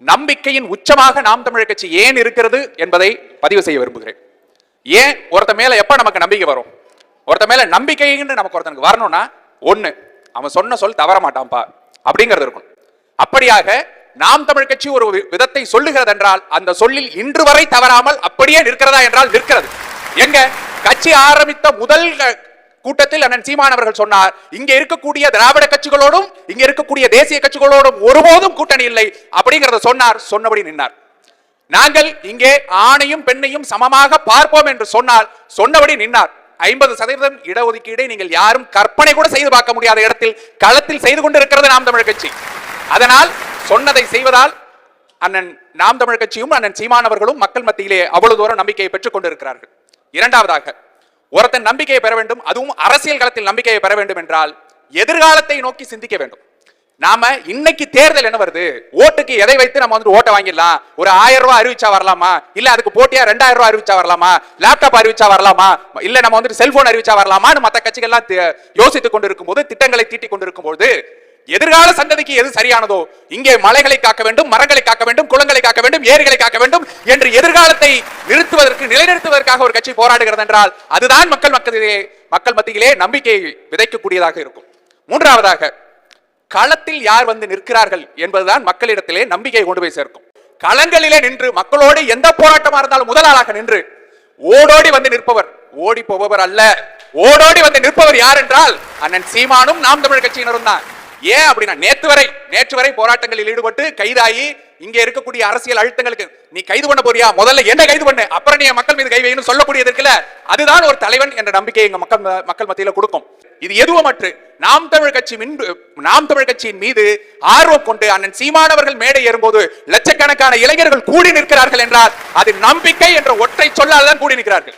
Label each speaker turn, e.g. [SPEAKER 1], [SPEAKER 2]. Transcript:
[SPEAKER 1] நம்பிக்கையின் உச்சமாக நாம் தமிழர் கட்சி ஏன் இருக்கிறது என்பதை பதிவு செய்ய விரும்புகிறேன். ஏன் ஒருத்த மேல எப்ப நமக்கு நம்பிக்கை வரும்? ஒருத்த மேல நம்பிக்கைன்னு நமக்கு ஒருத்தனுக்கு வரணும்னா ஒண்ணு, அவன் சொன்ன சொல் தவற மாட்டான்பா அப்படிங்கிறது இருக்கும். அப்படியாக நாம் தமிழ் கட்சி ஒரு விதத்தை சொல்லுகிறது என்றால் அந்த சொல்லில் இன்று வரை தவறாமல் அப்படியே நிற்கிறதா என்றால் நிற்கிறது. எங்க கட்சி ஆரம்பித்த முதல் கூட்டத்தில் அண்ணன் சீமான் அவர்கள் சொன்னார், இங்க இருக்கக்கூடிய திராவிட கட்சிகளோடும் இங்க இருக்கக்கூடிய தேசிய கட்சிகளோடும் ஒருபோதும் கூட்டணி இல்லை அப்படிங்கறத சொன்னார். சொன்னபடி நின்றார். நாங்கள் இங்கே ஆணையும் பெண்ணையும் சமமாக பார்ப்போம் என்று சொன்னால் சொன்னபடி நின்றார். 50% இடஒதுக்கீடை நீங்கள் யாரும் கற்பனை கூட செய்து பார்க்க முடியாத இடத்தில் களத்தில் செய்து கொண்டிருக்கிறது நாம் தமிழர் கட்சி. அதனால் சொன்னதை செய்வதால் அண்ணன் நாம் தமிழர் கட்சியும் அண்ணன் சீமான் அவர்களும் மக்கள் மத்தியிலே அவ்வளவு தூரம் நம்பிக்கையை பெற்றுக் கொண்டிருக்கிறார்கள். இரண்டாவதாக, ஒருத்தன் நம்பிக்கையை பெற வேண்டும், அதுவும் அரசியல் களத்தில் நம்பிக்கையை பெற வேண்டும் என்றால் எதிர்காலத்தை நோக்கி சிந்திக்க வேண்டும். நாம இன்னைக்கு தேர்தல் என்ன வருது, ஓட்டுக்கு எதை வைத்து நம்ம வந்து ஓட்டை வாங்கிடலாம், ஒரு 1000 ரூபாய் அறிவிச்சா வரலாமா, இல்ல அதுக்கு போட்டியா 2000 ரூபாய் அறிவிச்சா வரலாமா, லேப்டாப் அறிவிச்சா வரலாமா, இல்ல நம்ம வந்து செல்போன் அறிவிச்சா வரலாமான்னு மற்ற கட்சிகள்லாம் யோசித்துக் கொண்டிருக்கும் போது, திட்டங்களை தீட்டிக் கொண்டிருக்கும் போது, எதிர்கால சந்ததிக்கு எது சரியானதோ, இங்கே மலைகளை காக்க வேண்டும், மரங்களை காக்க வேண்டும், குளங்களை காக்க வேண்டும், ஏரிகளை காக்க வேண்டும் என்று எதிர்காலத்தை நிறுத்துவதற்கு நிலைநிறுத்துவதற்காக ஒரு கட்சி போராடுகிறது என்றால் அதுதான் மக்கள் மத்தியிலே நம்பிக்கையை விதைக்கக்கூடியதாக இருக்கும். மூன்றாவதாக, களத்தில் யார் வந்து நிற்கிறார்கள் என்பதுதான் மக்களிடத்திலே நம்பிக்கை கொண்டு போய் சேர்க்கும். களங்களிலே நின்று மக்களோடு எந்த போராட்டமா இருந்தாலும் முதலாளாக நின்று ஓடோடி வந்து நிற்பவர், ஓடி போபவர் அல்ல, ஓடோடி வந்து நிற்பவர் யார் என்றால் அண்ணன் சீமானும் நாம் தமிழர் கட்சியினரும் தான். ஏன் அப்படின்னா நேற்று வரை போராட்டங்களில் ஈடுபட்டு கைதாகி இங்க இருக்கக்கூடிய அரசியல் அழுத்தங்களுக்கு நீ கைது பண்ண போறியா, முதல்ல என்ன கைது பண்ணு, அப்புறம் நீ மக்கள் மீது கை வைன்னு சொல்லக்கூடியது இருக்குல்ல, அதுதான் ஒரு தலைவன் என்ற நம்பிக்கையை எங்க மக்கள் மத்தியில கொடுக்கும். இது எதுவுமற்று நாம் தமிழ் கட்சியின் மீது ஆர்வம் கொண்டு அண்ணன் சீமானவர்கள் மேடை ஏறும்போது லட்சக்கணக்கான இளைஞர்கள் கூடி நிற்கிறார்கள் என்றால் அது நம்பிக்கை என்ற ஒற்றை சொல்லால் தான் கூடி நிற்கிறார்கள்.